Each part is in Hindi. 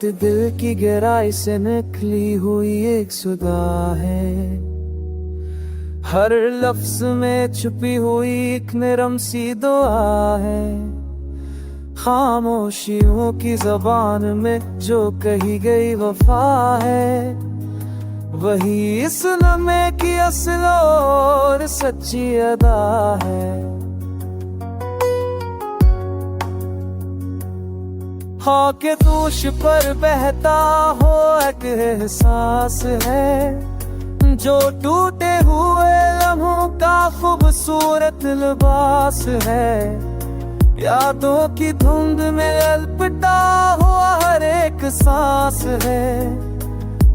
गीत दिल की गहराई से निकली हुई एक सुधा है। हर लफ्ज में छुपी हुई एक नरम सी दुआ है। खामोशियों की जबान में जो कही गई वफा है, वही इस लम्हे की असल और सच्ची अदा है। हाँ के तूश पर बहता हो एक एहसास है, जो टूटे हुए लम्हों का खूबसूरत लिबास है। यादों की धुंध में लपटा हुआ हर एक सांस है।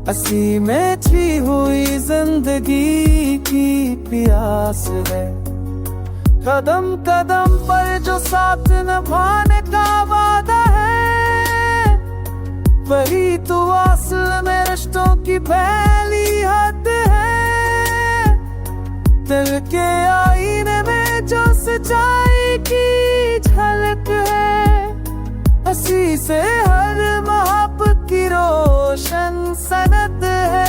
हंसी में छी हुई जिंदगी की प्यास है। कदम कदम पर जो साथ निभाने का वादा है, वही तो असल में रिश्तों की पहली हद है। दिल के आईने में जो सच्चाई की झलक है, हंसी से हर मोहब्बत की रोशन सनत है।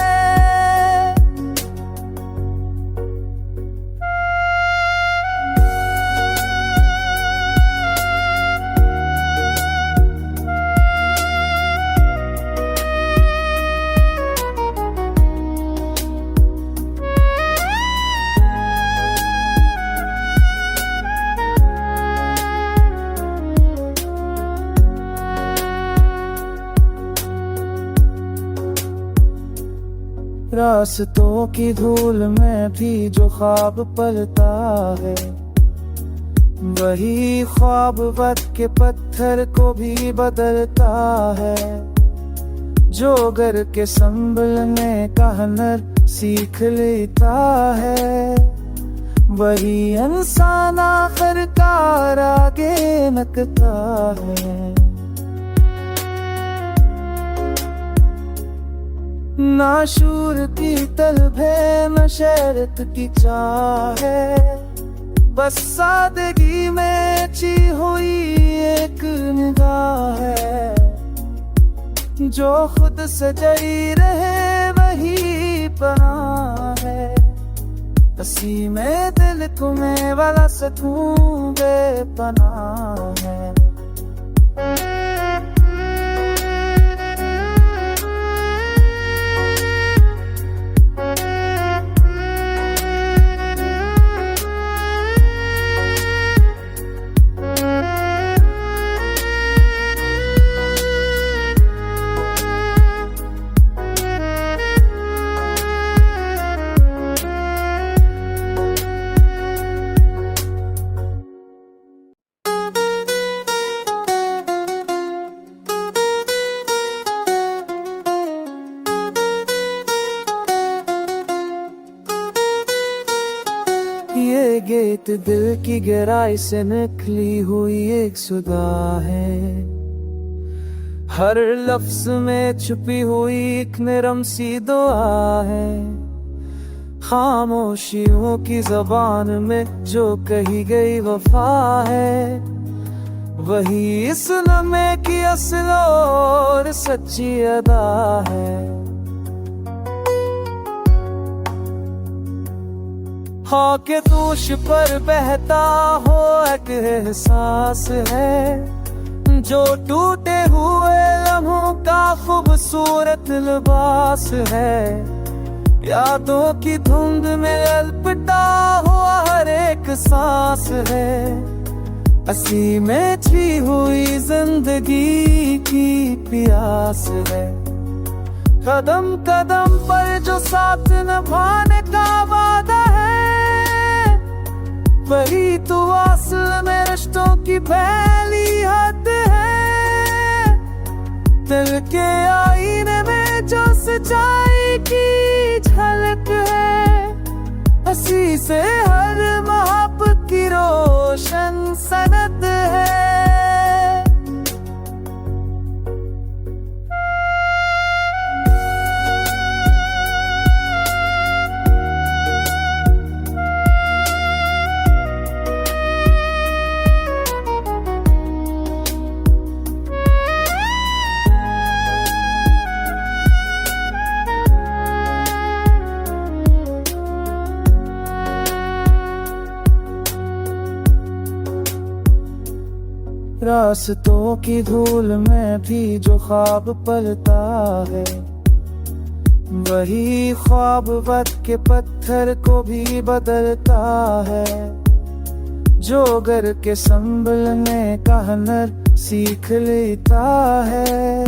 रास्तों की धूल में भी जो ख्वाब पलता है, वही ख्वाब वक्त के पत्थर को भी बदलता है। जो घर के संभलने का हुनर सीख लेता है, वही इंसान आखिरकार आगे लगता है। नाशूर की तलब है न शरत की चाह है, बस सादगी में ची हुई एक निगाह है। जो खुद सजई रहे वही पनाह है। हंसी में दिल तुम्हें वाला सकून बेपनाह है। ये गीत दिल की गहराई से निकली हुई एक सुधा है। हर लफ्ज में छुपी हुई एक नरम सी दुआ है। खामोशियों की जबान में जो कही गई वफा है, वही इस लम्हे की असल और सच्ची अदा है। हाँ के तूश पर बहता हो एक एहसास है, जो टूटे हुए लम्हों का खूबसूरत लिबास है। यादों की धुंध में लपटा हुआ हर एक सांस है। हंसी में छी हुई जिंदगी की प्यास है। कदम कदम पर जो साथ निभाने का वादा है, वही तो असल में रिश्तों की पहली हद है। दिल के आईने में जो सच्चाई की झलक है, हंसी से हर मोहब्बत की रोशन सनत है। रास्तों की धूल में भी जो ख्वाब पलता है, वही ख्वाब वक्त के पत्थर को भी बदलता है। जो गर के संभलने का हुनर सीख लेता है,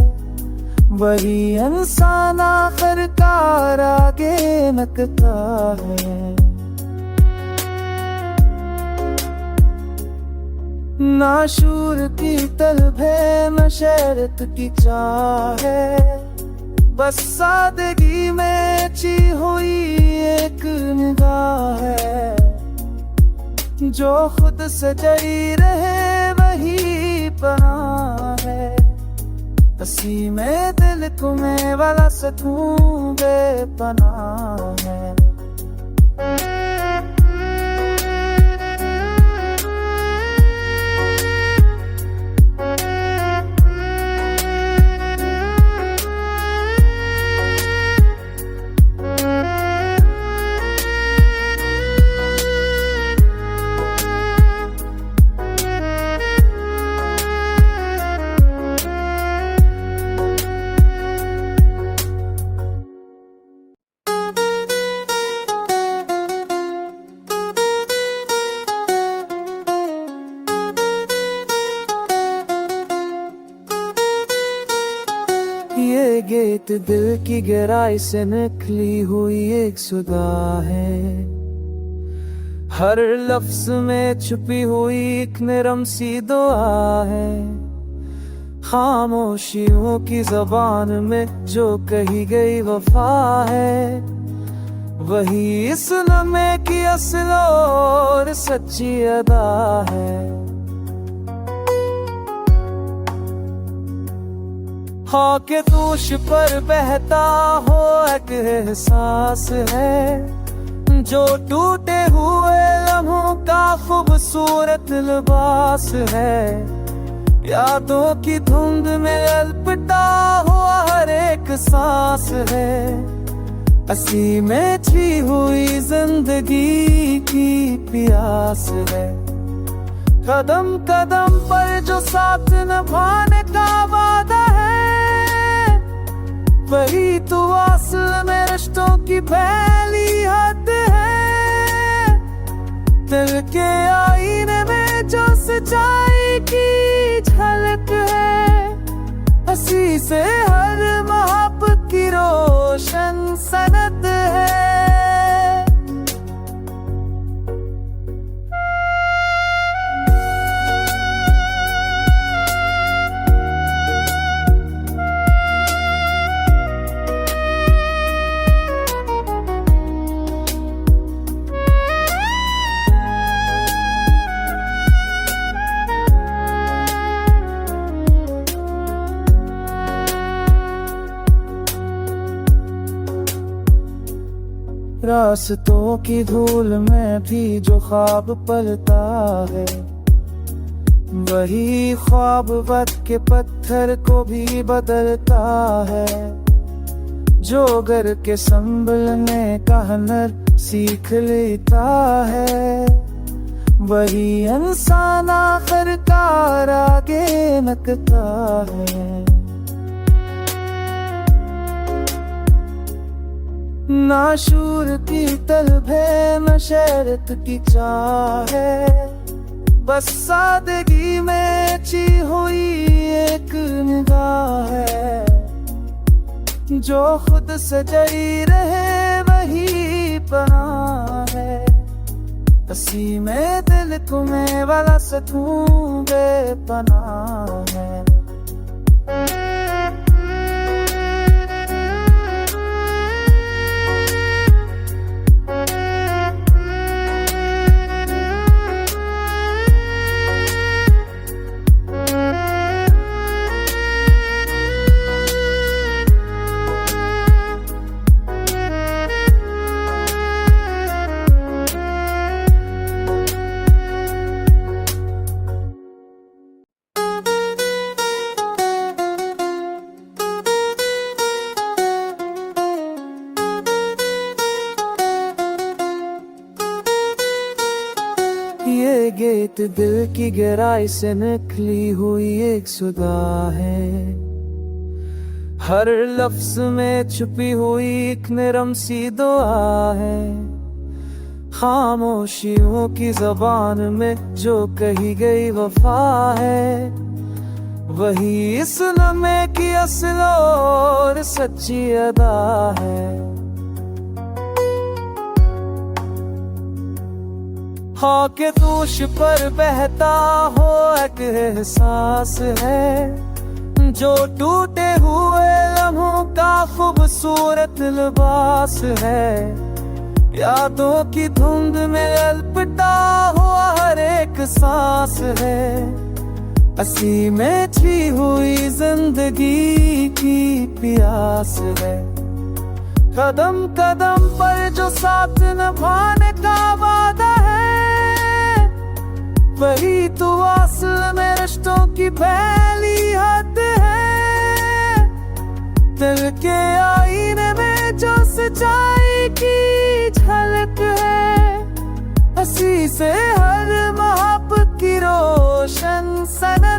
वही इंसान आखिरकार आगे नकता है। ना शूर की तलब है, न शहरत की चाह है, बस सादगी में ची हुई एक निगाह है। जो खुद से जड़ी रहे वही पनाह है, हंसी में दिल तुम्हें वाला सकून बेपनाह है। ये गीत दिल की गहराई से निकली हुई एक सुधा है, हर लफ्ज में छुपी हुई एक नरम सी दुआ है। खामोशियों की जबान में जो कही गई वफा है, वही इस लम्हे की असल और सच्ची अदा है। हाँ के तूश पर बहता हो एक एहसास है, जो टूटे हुए लम्हों का खूबसूरत लिबास है। यादों की धुंध में अलपटा हुआ हर एक सांस है, हंसी में छी हुई जिंदगी की प्यास है। कदम कदम पर जो साथ निभाने का वादा है, वही तो असल में रिश्तों की पहली हद है। दिल के आईने में जो सच्चाई की झलक है, हंसी से हर मोहब्बत की रोशन सनत है। रास्तों की धूल में भी जो ख्वाब पलता है, वही ख्वाब वक्त के पत्थर को भी बदलता है। जो गर के संभलने का हुनर सीख लेता है, वही इंसान आखिरकार आगे नकता है। ना शूर की तलब है, न शहरत की चाह है, बस सादगी में ची हुई एक निगाह है। जो खुद से जड़ी रहे वही पनाह है, हंसी में दिल तुम्हें वाला सकून बेपनाह है। गीत दिल की गहराई से निकली हुई एक सुधा है। हर लफ्ज में छुपी हुई एक नरम सी दुआ है। खामोशियों की जबान में जो कही गई वफा है, वही इस लम्हे की असल और सच्ची अदा है। हाँ के तूश पर बहता हो एक एहसास है, जो टूटे हुए लम्हों का खूबसूरत लिबास है। यादों की धुंध में अलपटा हुआ हर एक सांस है, हंसी में छी हुई जिंदगी की प्यास है। कदम कदम पर जो साथ निभाने का वादा है, वही तो असल में रिश्तों की पहली हद है। दिल के आईने में जो सच्चाई की झलक है, हंसी से हर मोहब्बत की रोशन सनक